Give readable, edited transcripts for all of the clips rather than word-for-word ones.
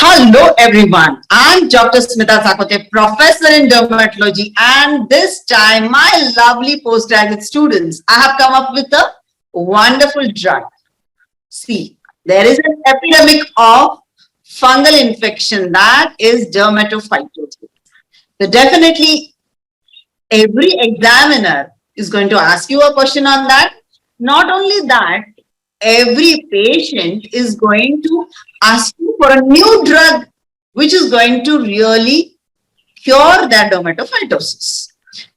Hello everyone, I'm Dr. Smita Sakote, Professor in Dermatology, and this time my lovely postgraduate students, I have come up with a wonderful drug. See, there is an epidemic of fungal infection that is dermatophytosis. So definitely every examiner is going to ask you a question on that. Not only that, every patient is going to ask you for a new drug which is going to really cure their dermatophytosis.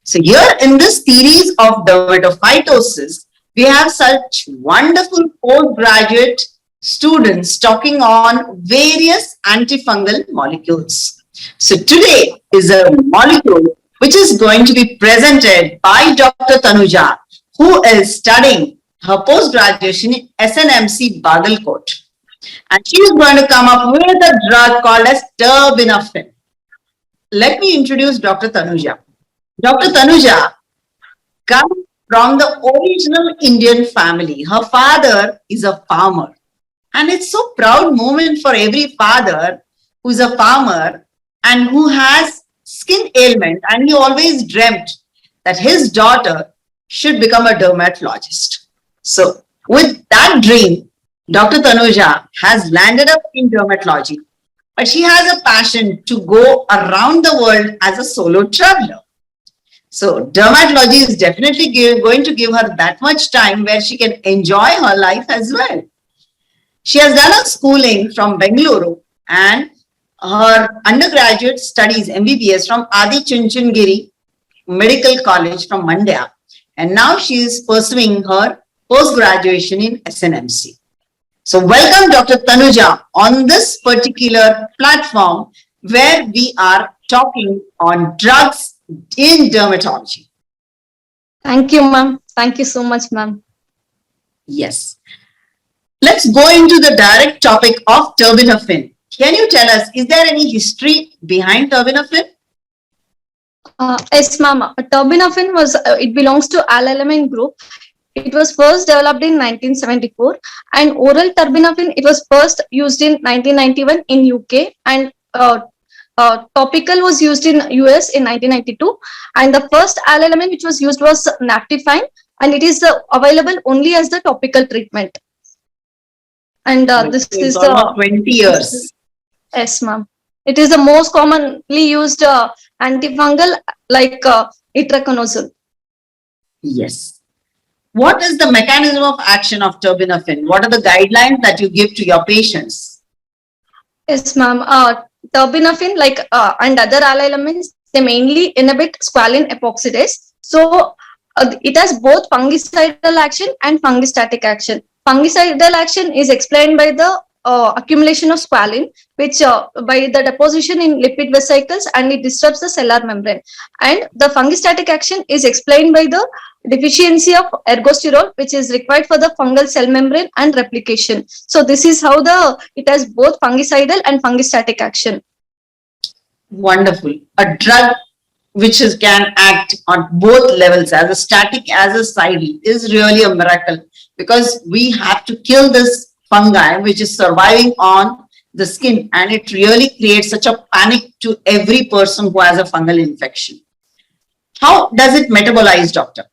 So here in this series of dermatophytosis, we have such wonderful postgraduate students talking on various antifungal molecules. So today is a molecule which is going to be presented by Dr. Tanuja, who is studying her post-graduation in SNMC Bagalkot. And she is going to come up with a drug called as terbinafine. Let me introduce Dr. Tanuja. Dr. Tanuja comes from the original Indian family. Her father is a farmer. And it's so proud moment for every father who's a farmer and who has skin ailment, and he always dreamt that his daughter should become a dermatologist. So with that dream, Dr. Tanuja has landed up in dermatology, but she has a passion to go around the world as a solo traveler. So dermatology is definitely going to give her that much time where she can enjoy her life as well. She has done her schooling from Bengaluru and her undergraduate studies MBBS from Adi Chunchandgiri Medical College from Mandya. And now she is pursuing her post-graduation in SNMC. So welcome Dr. Tanuja on this particular platform where we are talking on drugs in dermatology. Thank you, ma'am. Thank you so much, ma'am. Yes. Let's go into the direct topic of terbinafine. Can you tell us, is there any history behind terbinafine? Yes, ma'am. Terbinafine it belongs to alalamin group. It was first developed in 1974, and oral terbinafine, it was first used in 1991 in UK, and topical was used in US in 1992, and the first alalamin which was used was naftifine, and it is available only as the topical treatment. And this is almost 20 years. Yes, ma'am. It is the most commonly used antifungal like itraconazole. Yes. What is the mechanism of action of terbinafine? What are the guidelines that you give to your patients? Yes, ma'am. Terbinafine, and other alalamins, they mainly inhibit squalene epoxidase. So it has both fungicidal action and fungistatic action. Fungicidal action is explained by the accumulation of squalene, which by the deposition in lipid vesicles, and it disrupts the cellular membrane. And the fungistatic action is explained by the deficiency of ergosterol, which is required for the fungal cell membrane and replication. So this is how it has both fungicidal and fungistatic action. Wonderful. A drug which can act on both levels, as a static as a sidal, is really a miracle, because we have to kill this fungi which is surviving on the skin, and it really creates such a panic to every person who has a fungal infection. How does it metabolize, doctor?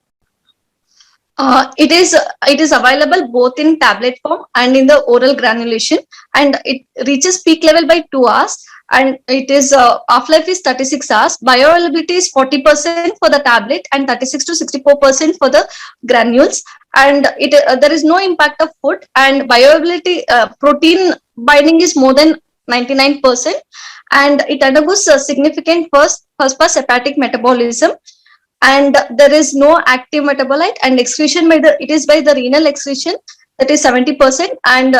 It is available both in tablet form and in the oral granulation, and it reaches peak level by 2 hours, and it is half-life is 36 hours. Bioavailability is 40% for the tablet and 36 to 64% for the granules, and there is no impact of food, and bioavailability protein binding is more than 99%, and it undergoes a significant first pass hepatic metabolism, and there is no active metabolite, and excretion by the renal excretion, that is 70%, and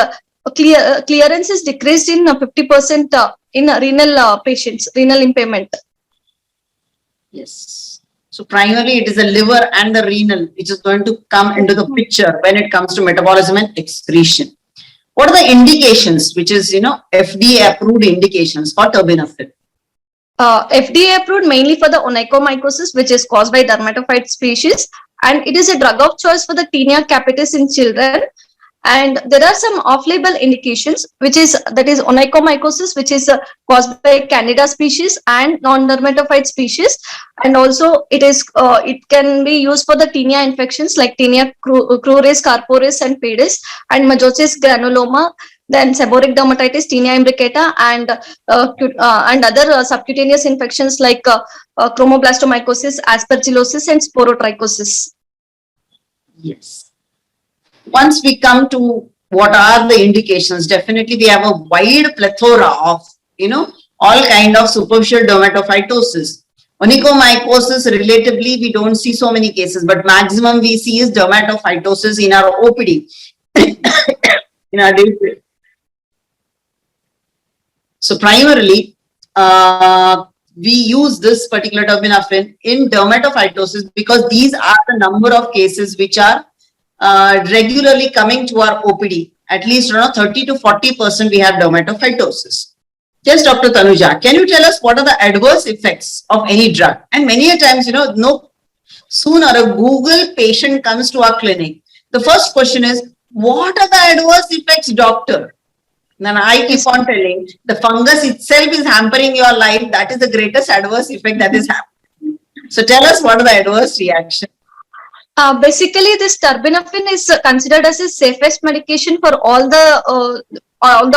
clearance is decreased in 50% in renal patients, renal impairment. Yes. So primarily it is the liver and the renal which is going to come into the picture when it comes to metabolism and excretion. What are the indications, which is, FDA approved indications for terbinafine? FDA approved mainly for the onychomycosis, which is caused by dermatophyte species, and it is a drug of choice for the tinea capitis in children, And there are some off-label indications, that is onychomycosis, which is caused by Candida species and non-dermatophyte species. And also it can be used for the tinea infections like tinea cruris, carporis, and pedis, and Majosis granuloma, then seborrheic dermatitis, tinea imbricata, and other subcutaneous infections like chromoblastomycosis, aspergillosis, and sporotrichosis. Yes. Once we come to what are the indications, definitely we have a wide plethora of, all kind of superficial dermatophytosis. Onychomycosis, relatively, we don't see so many cases, but maximum we see is dermatophytosis in our OPD. In our day. So primarily, we use this particular terbinafine in dermatophytosis because these are the number of cases which are regularly coming to our OPD. At least 30 to 40% we have dermatophytosis. Yes, Dr. Tanuja, can you tell us what are the adverse effects of any drug? And many a times, no sooner a Google patient comes to our clinic, the first question is, what are the adverse effects, doctor? Then I keep on telling, the fungus itself is hampering your life. That is the greatest adverse effect that is happening. So tell us what are the adverse reactions? Basically, this terbinafine is considered as the safest medication for all the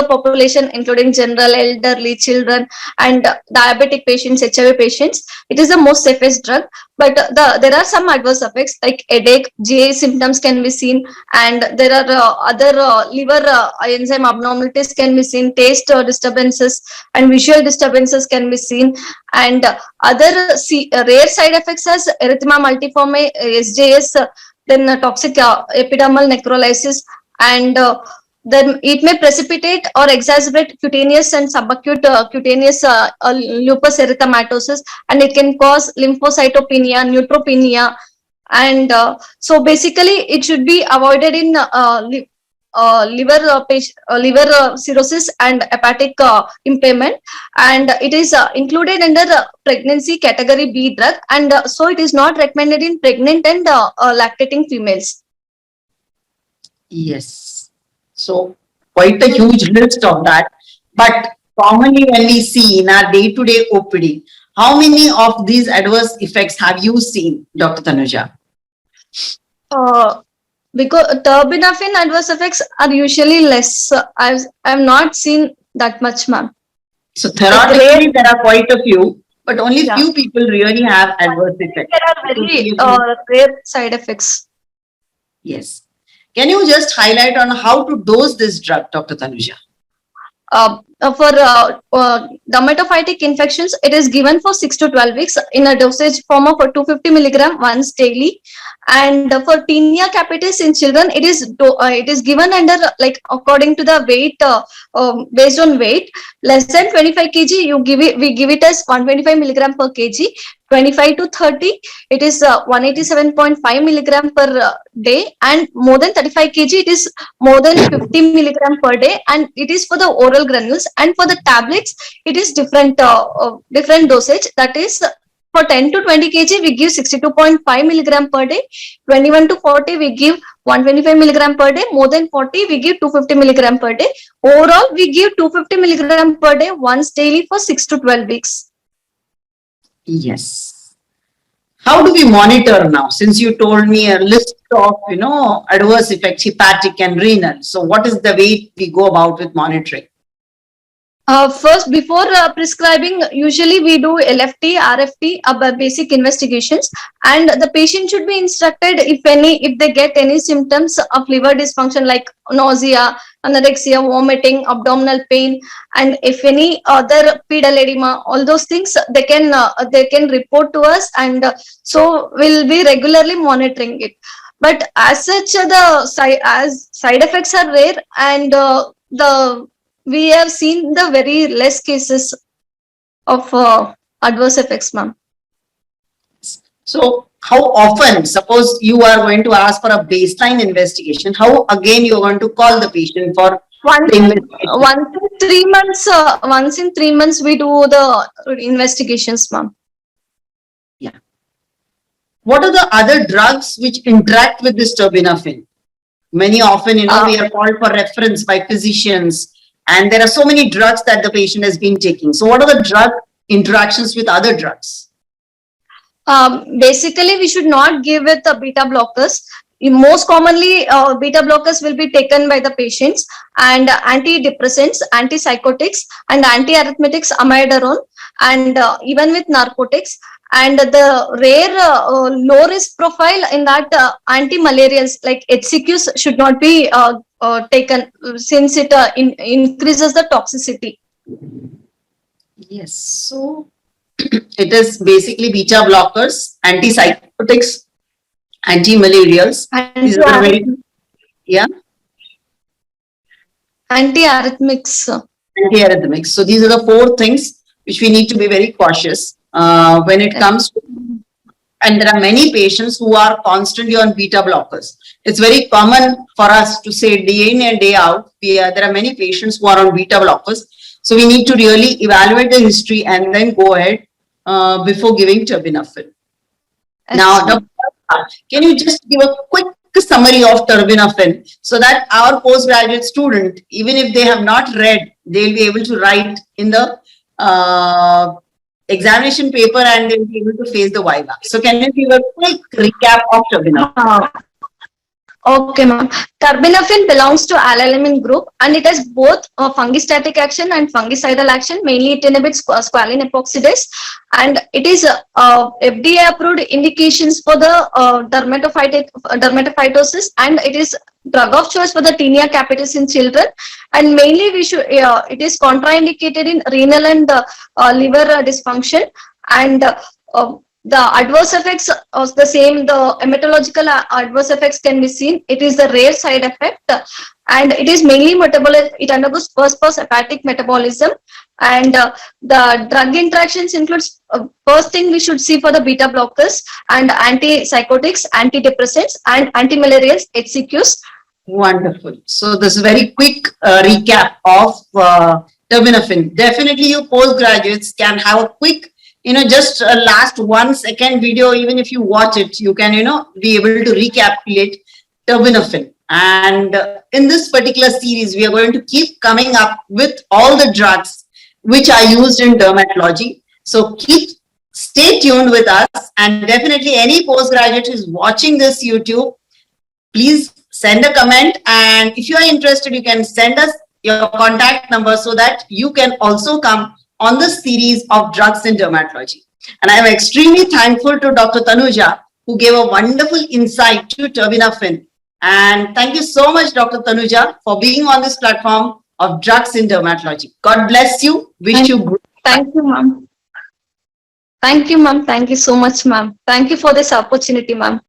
population, including general, elderly, children, and diabetic patients, HIV patients. It is the most safest drug, but there are some adverse effects like headache, GI symptoms can be seen, and there are other liver enzyme abnormalities can be seen, taste disturbances, and visual disturbances can be seen, and other rare side effects as erythema multiforme, SJS, then toxic epidermal necrolysis, and then it may precipitate or exacerbate cutaneous and subacute cutaneous lupus erythematosus, and it can cause lymphocytopenia, neutropenia, and so basically it should be avoided in liver cirrhosis and hepatic impairment, and it is included under pregnancy category B drug, and so it is not recommended in pregnant and lactating females. Yes. So quite a huge list of that. But commonly when we see in our day-to-day OPD, how many of these adverse effects have you seen, Dr. Tanuja? Because terbinafine adverse effects are usually less. I've not seen that much, ma'am. So theoretically, there are quite a few, but only few people really have adverse effects. There are very rare side effects. Yes. Can you just highlight on how to dose this drug, Dr. Tanuja? For dermatophytic infections, it is given for 6 to 12 weeks in a dosage form of 250 milligram once daily. And for tinea capitis in children, it is given under according to the weight, based on weight. Less than 25 kg, we give it as 125 milligram per kg. 25 to 30, it is 187.5 milligram per day, and more than 35 kg, it is more than 50 milligram per day, and it is for the oral granules. And for the tablets, it is different dosage. That is, for 10 to 20 kg, we give 62.5 milligram per day. 21 to 40, we give 125 milligram per day. More than 40, we give 250 milligram per day. Overall, we give 250 milligram per day once daily for 6 to 12 weeks. Yes. How do we monitor now? Since you told me a list of, adverse effects, hepatic and renal. So what is the way we go about with monitoring? First, before prescribing, usually we do LFT, RFT, basic investigations, and the patient should be instructed if they get any symptoms of liver dysfunction like nausea, anorexia, vomiting, abdominal pain, and if any other pedal edema, all those things they can report to us, and so we'll be regularly monitoring it. But as such, as side effects are rare, and we have seen the very less cases of adverse effects, ma'am. So how often, suppose you are going to ask for a baseline investigation, how again you are going to call the patient for once in 3 months we do the investigations, ma'am. Yeah. What are the other drugs which interact with this terbinafine? Many often, Uh, we are called for reference by physicians, and there are so many drugs that the patient has been taking. So what are the drug interactions with other drugs? Basically, we should not give it the beta blockers. Most commonly, beta blockers will be taken by the patients, and antidepressants, antipsychotics, and antiarrhythmics, amiodarone, and even with narcotics. And the rare low risk profile in that anti-malarials like HCQs should not be taken since it increases the toxicity. Yes. So it is basically beta blockers, antipsychotics, anti-malarials. And These are very, yeah, antiarrhythmics. antiarrhythmics. So these are the four things which we need to be very cautious when it comes to, and there are many patients who are constantly on beta blockers. It's very common for us to say day in and day out, there are many patients who are on beta blockers. So we need to really evaluate the history and then go ahead before giving terbinafine. Now, Dr. Can you just give a quick summary of terbinafine so that our postgraduate student, even if they have not read, they'll be able to write in the examination paper and they'll be able to face the viva. So can you give a quick recap of terbinafine? Okay, ma'am. Terbinafine belongs to allylamine group and it has both fungistatic action and fungicidal action. Mainly it inhibits squalene epoxidase and it is FDA approved indications for the dermatophytosis, and it is drug of choice for the tinea capitis in children, and mainly we should it is contraindicated in renal and liver dysfunction, and the adverse effects are the same. The hematological adverse effects can be seen. It is the rare side effect, and it is mainly metabolic. It undergoes first hepatic metabolism, and the drug interactions includes first thing we should see for the beta blockers and antipsychotics, antidepressants, and antimalarials, HCQs. Wonderful. So this is very quick recap of terbinafine. Definitely you postgraduates can have a quick, just last 1 second video. Even if you watch it, you can, be able to recapitulate terbinafine. And in this particular series, we are going to keep coming up with all the drugs which are used in dermatology. So stay tuned with us, and definitely any postgraduate who is watching this YouTube, please send a comment, and if you are interested, you can send us your contact number so that you can also come on the series of drugs in dermatology. And I am extremely thankful to Dr. Tanuja, who gave a wonderful insight to terbinafine. And thank you so much, Dr. Tanuja, for being on this platform of drugs in dermatology. God bless you. Wish you good. Thank you, ma'am. Thank you, ma'am. Thank you so much, ma'am. Thank you for this opportunity, ma'am.